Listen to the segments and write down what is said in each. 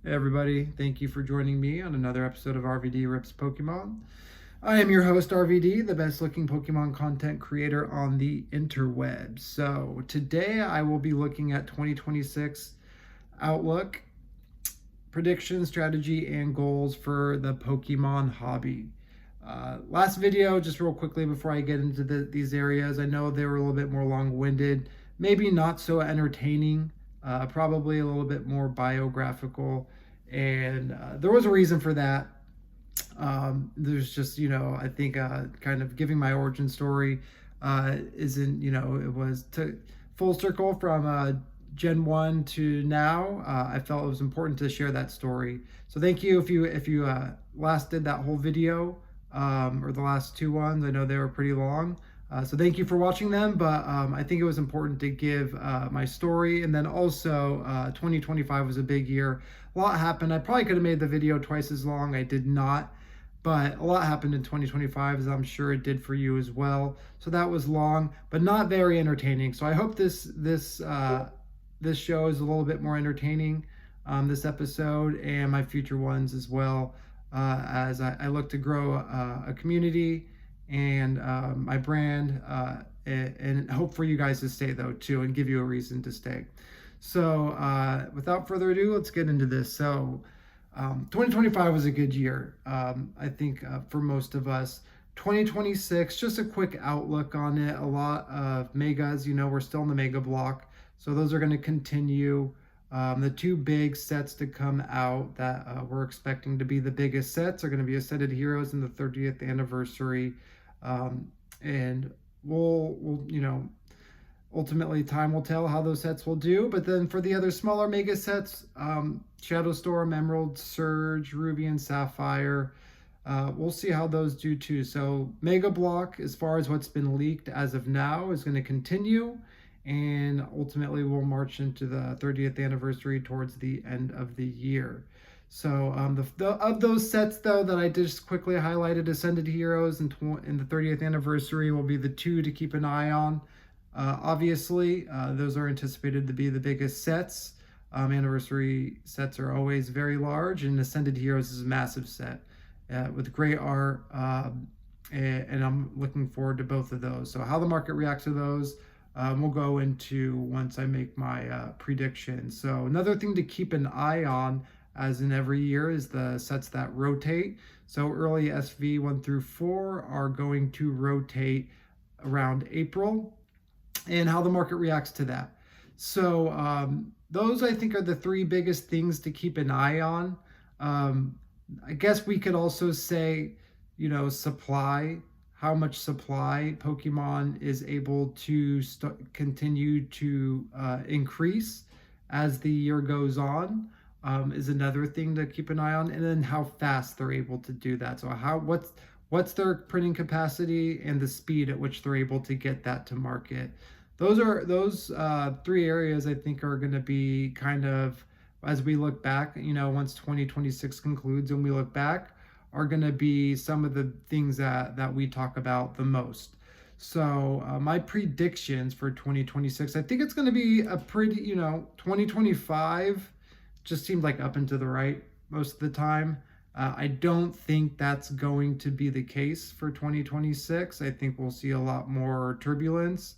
Hey everybody, thank you for joining me on another episode of RVD Rips Pokemon. I am your host, RVD, the best looking Pokemon content creator on the interwebs. So today I will be looking at 2026 outlook, prediction, strategy, and goals for the Pokemon hobby. Last video, just real quickly before I get into these areas, I know they were a little bit more long-winded, maybe not so entertaining, probably a little bit more biographical, and there was a reason for that. There's just, I think kind of giving my origin story isn't, it was to full circle from Gen 1 to now. I felt it was important to share that story. So thank you if you last did that whole video, or the last two ones. I know they were pretty long. So thank you for watching them, but I think it was important to give my story. And then also 2025 was a big year. A lot happened. I probably could have made the video twice as long. I did not. But a lot happened in 2025, as I'm sure it did for you as well. So that was long, but not very entertaining. So I hope this show is a little bit more entertaining, this episode and my future ones as well, as I look to grow a community and my brand, and hope for you guys to stay though too, and give you a reason to stay. So without further ado, let's get into this. So 2025 was a good year, I think, for most of us. 2026, just a quick outlook on it. A lot of megas, we're still in the mega block. So those are going to continue. The two big sets to come out that we're expecting to be the biggest sets are going to be Ascended Heroes in the 30th anniversary. And we'll ultimately time will tell how those sets will do. But then for the other smaller mega sets, Shadow Storm, Emerald, Surge, Ruby, and Sapphire, we'll see how those do too. So Mega Block, as far as what's been leaked as of now, is going to continue. And ultimately we'll march into the 30th anniversary towards the end of the year. So of those sets, though, that I just quickly highlighted, Ascended Heroes in the 30th anniversary will be the two to keep an eye on. Obviously, those are anticipated to be the biggest sets. Anniversary sets are always very large, and Ascended Heroes is a massive set with great art, and I'm looking forward to both of those. So how the market reacts to those, we'll go into once I make my prediction. So another thing to keep an eye on, as in every year, is the sets that rotate. So early SV 1 through 4 are going to rotate around April, and how the market reacts to that. So those, I think, are the three biggest things to keep an eye on. I guess we could also say, supply, how much supply Pokemon is able to continue to increase as the year goes on, is another thing to keep an eye on. And then how fast they're able to do that. So what's their printing capacity and the speed at which they're able to get that to market. Those three areas, I think, are going to be kind of, as we look back, once 2026 concludes and we look back, are going to be some of the things that we talk about the most. So my predictions for 2026, I think it's going to be a pretty, 2025 just seemed like up and to the right most of the time. I don't think that's going to be the case for 2026. I think we'll see a lot more turbulence.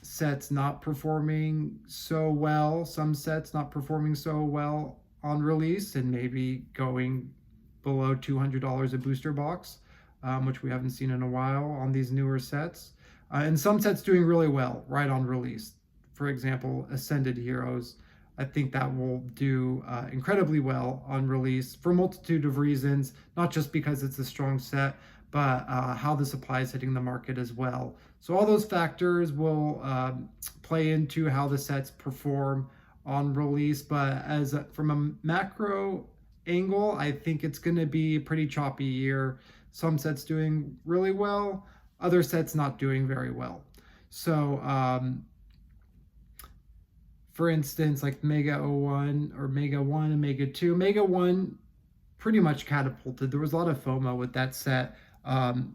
Sets not performing so well, some sets not performing so well on release, and maybe going below $200 a booster box, which we haven't seen in a while on these newer sets. And some sets doing really well right on release. For example, Ascended Heroes, I think that will do incredibly well on release for a multitude of reasons, not just because it's a strong set, but how the supply is hitting the market as well. So all those factors will play into how the sets perform on release. But from a macro angle, I think it's going to be a pretty choppy year. Some sets doing really well, other sets not doing very well. So for instance, like Mega 01 or Mega 1 and Mega 2. Mega 1 pretty much catapulted. There was a lot of FOMO with that set.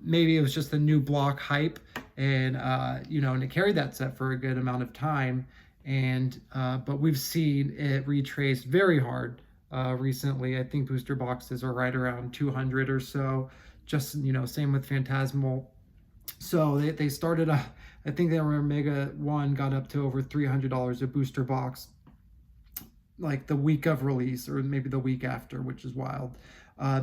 Maybe it was just a new block hype, and and it carried that set for a good amount of time. and but we've seen it retrace very hard recently. I think booster boxes are right around 200 or so. Just, same with Phantasmal. So they started, I think their Omega 1 got up to over $300 a booster box, like the week of release or maybe the week after, which is wild.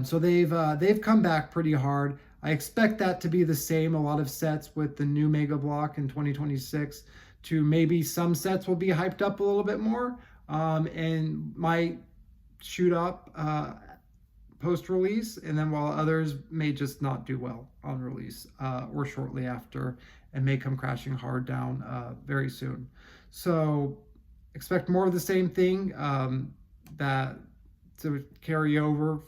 So they've come back pretty hard. I expect that to be the same. A lot of sets with the new Mega Block in 2026. To maybe some sets will be hyped up a little bit more, and might shoot up post release, and then while others may just not do well on release or shortly after, and may come crashing hard down very soon. So expect more of the same thing, that to carry over,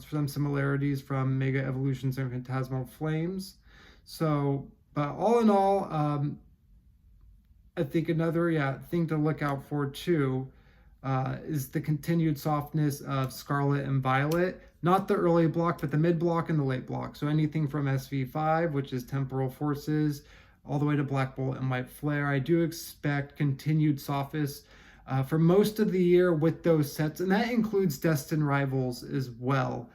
some similarities from Mega Evolutions and Phantasmal Flames. So, but all in all, I think another thing to look out for too is the continued softness of Scarlet and Violet. Not the early block, but the mid block and the late block. So anything from SV5, which is Temporal Forces, all the way to Black Bolt and White Flare. I do expect continued softness for most of the year with those sets, and that includes Destined Rivals as well.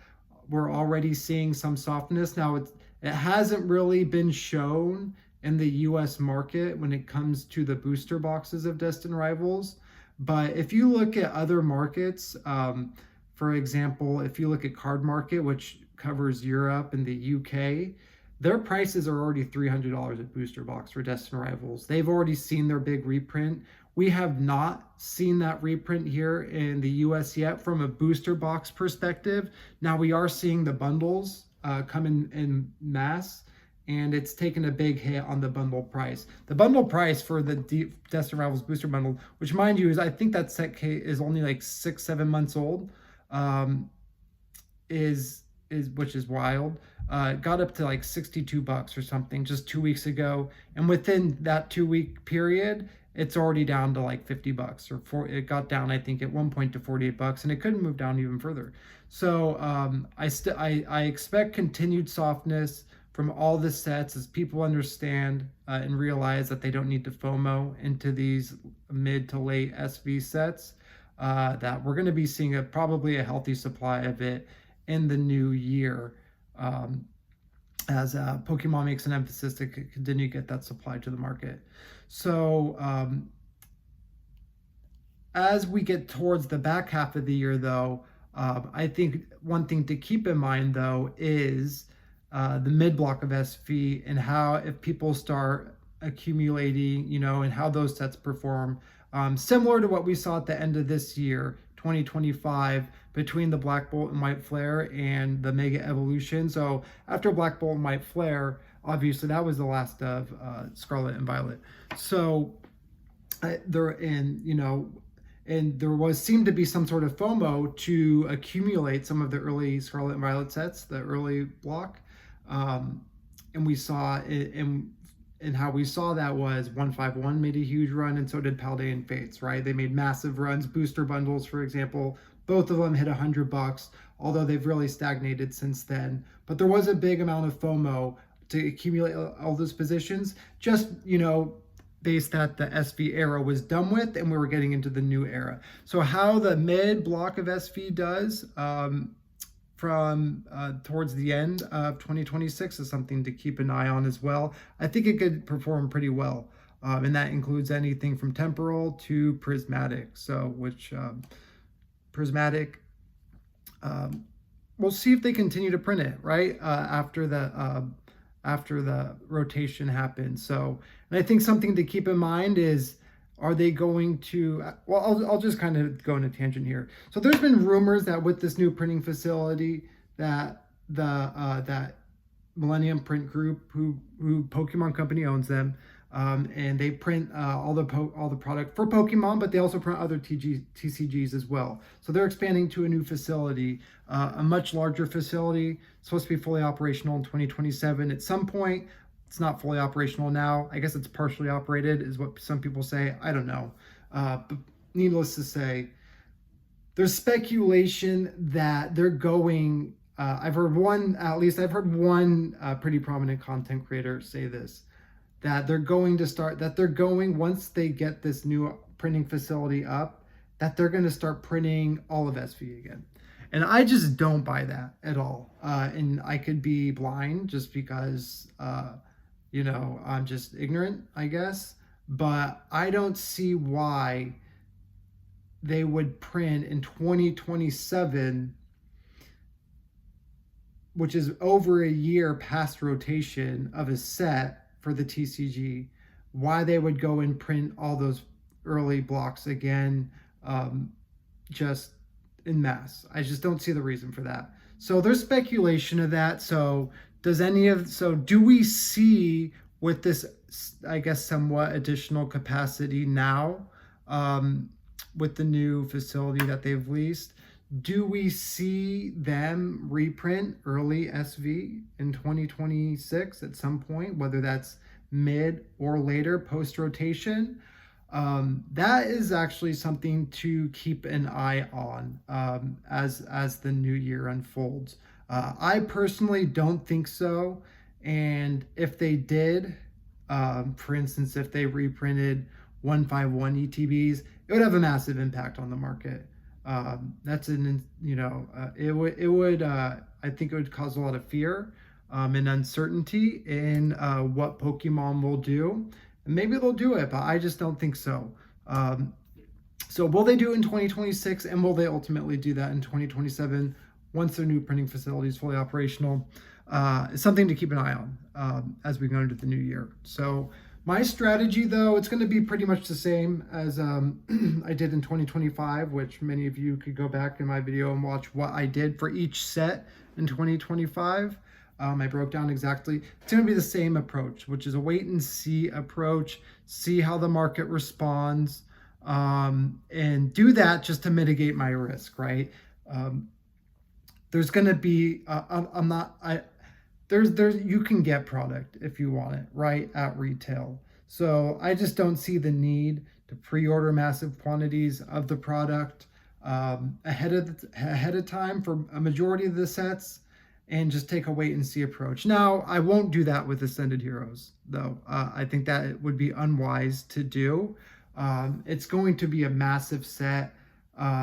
We're already seeing some softness. Now, it hasn't really been shown in the US market when it comes to the booster boxes of Destined Rivals. But if you look at other markets, for example, if you look at Card Market, which covers Europe and the UK, their prices are already $300 at booster box for Destined Rivals. They've already seen their big reprint. We have not seen that reprint here in the US yet from a booster box perspective. Now we are seeing the bundles come in mass, and it's taken a big hit on the bundle price. The bundle price for the Destined Rivals booster bundle, which mind you, I think that set is only like 6-7 months old, which is wild. Got up to like $62 or something just 2 weeks ago, and within that 2 week period, it's already down to like $50 it got down, I think, at one point to $48, and it couldn't move down even further. So I expect continued softness from all the sets as people understand and realize that they don't need to FOMO into these mid to late SV sets, that we're going to be seeing probably a healthy supply of it in the new year, as Pokemon makes an emphasis to continue to get that supply to the market. So as we get towards the back half of the year, though, I think one thing to keep in mind, though, is the mid block of SV, and how, if people start accumulating, and how those sets perform, similar to what we saw at the end of this year, 2025, between the Black Bolt and White Flare and the Mega Evolution. So after Black Bolt and White Flare, obviously that was the last of Scarlet and Violet. So there seemed to be some sort of FOMO to accumulate some of the early Scarlet and Violet sets, the early block. And we saw it, and how we saw that was 151 made a huge run, and so did Paldean Fates, right? They made massive runs. Booster bundles, for example, both of them hit $100, although they've really stagnated since then. But there was a big amount of FOMO to accumulate all those positions, just, based that the SV era was done with and we were getting into the new era. So how the mid block of SV does from towards the end of 2026 is something to keep an eye on as well. I think it could perform pretty well, and that includes anything from temporal to prismatic. So which prismatic, we'll see if they continue to print it right after the rotation happens. So, and I think something to keep in mind is, are they going to, well, I'll just kind of go on a tangent here. So there's been rumors that with this new printing facility, that that Millennium Print Group, who Pokemon Company owns them, and they print all the product for Pokemon, but they also print other TCGs as well. So they're expanding to a new facility, a much larger facility, supposed to be fully operational in 2027 at some point. It's not fully operational now. I guess it's partially operated, is what some people say. I don't know. But needless to say, there's speculation that they're going, I've heard one pretty prominent content creator say this, that they're going, once they get this new printing facility up, that they're going to start printing all of SV again. And I just don't buy that at all. And I could be blind just because, I'm just ignorant, I guess. But I don't see why they would print in 2027, which is over a year past rotation of a set for the TCG, why they would go and print all those early blocks again, just in mass. I just don't see the reason for that. So there's speculation of that. So do we see with this, I guess, somewhat additional capacity now, with the new facility that they've leased, do we see them reprint early SV in 2026 at some point, whether that's mid or later post rotation? That is actually something to keep an eye on, as the new year unfolds. I personally don't think so. And if they did, for instance, if they reprinted 151 ETBs, it would have a massive impact on the market. I think it would cause a lot of fear, and uncertainty in what Pokemon will do. And maybe they'll do it, but I just don't think so. So will they do it in 2026, and will they ultimately do that in 2027 once their new printing facility is fully operational? It's something to keep an eye on as we go into the new year. So my strategy, though, it's going to be pretty much the same as I did in 2025, which many of you could go back in my video and watch what I did for each set in 2025. I broke down exactly. It's going to be the same approach, which is a wait and see approach, see how the market responds, and do that just to mitigate my risk, right? There's going to be, you can get product if you want it, right, at retail. So I just don't see the need to pre-order massive quantities of the product ahead of time for a majority of the sets, and just take a wait and see approach. Now, I won't do that with Ascended Heroes, though. I think that it would be unwise to do. It's going to be a massive set,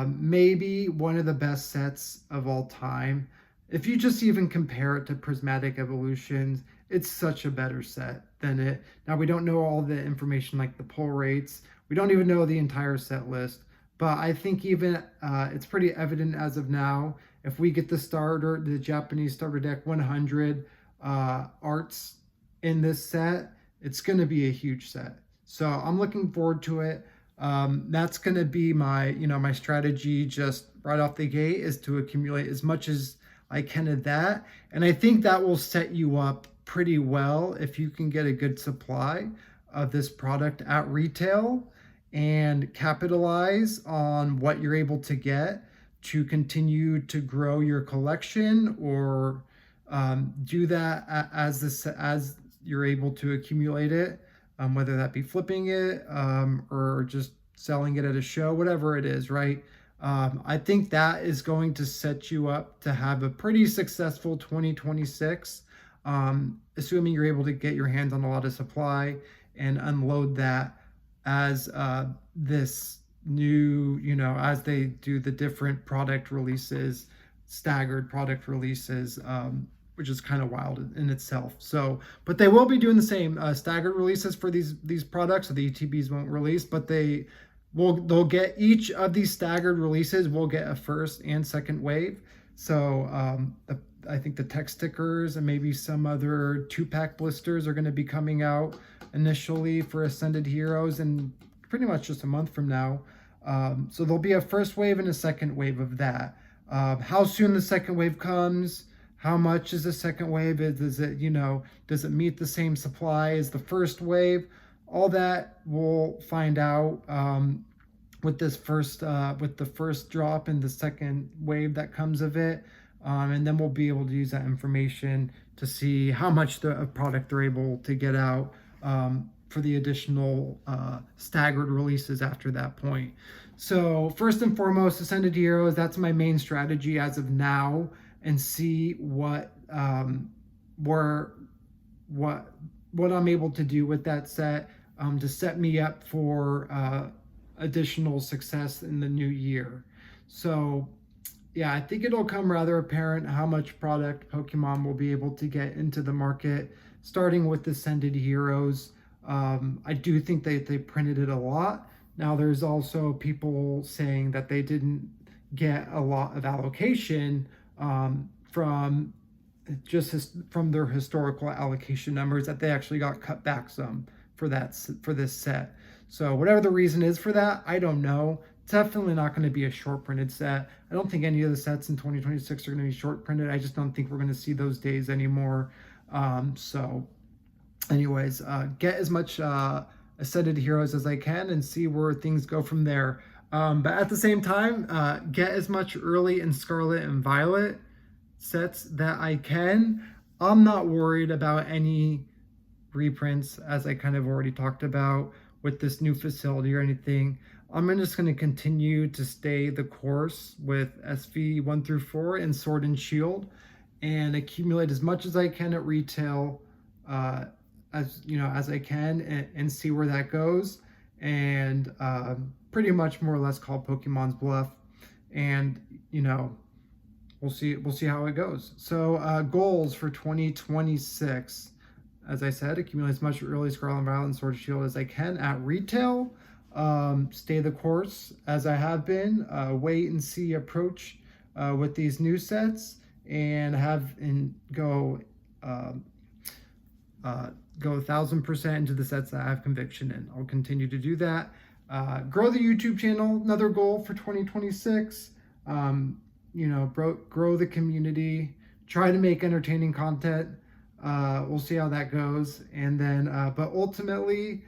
maybe one of the best sets of all time. If you just even compare it to Prismatic Evolutions, it's such a better set than it. Now, we don't know all the information like the pull rates. We don't even know the entire set list. But I think even it's pretty evident as of now, if we get the Japanese starter deck 100 arts in this set, it's going to be a huge set. So I'm looking forward to it. That's going to be my strategy just right off the gate, is to accumulate as much as I can of that. And I think that will set you up pretty well if you can get a good supply of this product at retail and capitalize on what you're able to get to continue to grow your collection, or do that as you're able to accumulate it, whether that be flipping it or just selling it at a show, whatever it is, right? I think that is going to set you up to have a pretty successful 2026, assuming you're able to get your hands on a lot of supply and unload that as this new, as they do the different product releases, staggered product releases, which is kind of wild in itself. So, but they will be doing the same staggered releases for these products. So the ETBs won't release, but they'll get each of these staggered releases will get a first and second wave. So I think the tech stickers and maybe some other 2-pack blisters are going to be coming out initially for Ascended Heroes in pretty much just a month from now. So there'll be a first wave and a second wave of that. How soon the second wave comes, how much is the second wave? Does it meet the same supply as the first wave? All that we'll find out with the first drop and the second wave that comes of it. And then we'll be able to use that information to see how much the product they're able to get out for the additional staggered releases after that point. So first and foremost, Ascended Heroes, that's my main strategy as of now, and see what I'm able to do with that set to set me up for additional success in the new year. So yeah, I think it'll come rather apparent how much product Pokemon will be able to get into the market, starting with Descended Heroes. I do think they printed it a lot. Now, there's also people saying that they didn't get a lot of allocation from from their historical allocation numbers, that they actually got cut back some for this set. So whatever the reason is for that, I don't know. It's definitely not going to be a short printed set. I don't think any of the sets in 2026 are going to be short printed. I just don't think we're going to see those days anymore. So anyways, get as much Ascended Heroes as I can and see where things go from there. But at the same time, get as much early in Scarlet and Violet sets that I can. I'm not worried about any reprints, as I kind of already talked about with this new facility or anything. I'm just going to continue to stay the course with SV 1 through 4 and Sword and Shield, and accumulate as much as I can at retail, as I can, and see where that goes. And pretty much more or less call Pokemon's bluff. And we'll see how it goes. So goals for 2026. As I said, accumulate as much early Scarlet and Violet and Sword and Shield as I can at retail. Stay the course as I have been. Wait and see approach with these new sets, and go 1,000% into the sets that I have conviction in. I'll continue to do that. Grow the YouTube channel, another goal for 2026. Grow the community. Try to make entertaining content. We'll see how that goes. And then, but ultimately,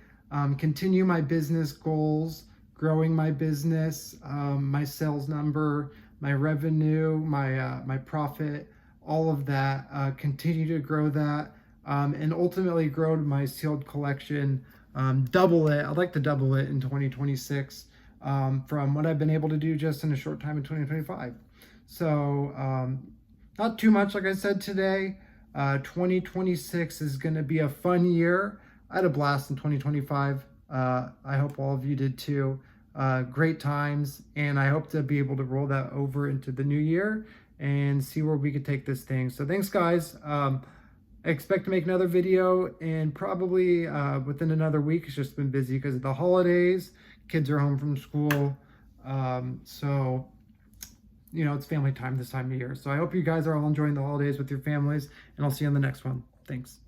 continue my business goals, growing my business, my sales number, my revenue, my profit, all of that. Continue to grow that, and ultimately grow my sealed collection. Double it. I'd like to double it in 2026 from what I've been able to do just in a short time in 2025. So not too much, like I said today. 2026 is going to be a fun year. I had a blast in 2025. I hope all of you did too. Great times, and I hope to be able to roll that over into the new year and see where we could take this thing. So thanks, guys. I expect to make another video, and probably within another week. It's just been busy because of the holidays. Kids are home from school. So it's family time this time of year. So I hope you guys are all enjoying the holidays with your families, and I'll see you on the next one. Thanks.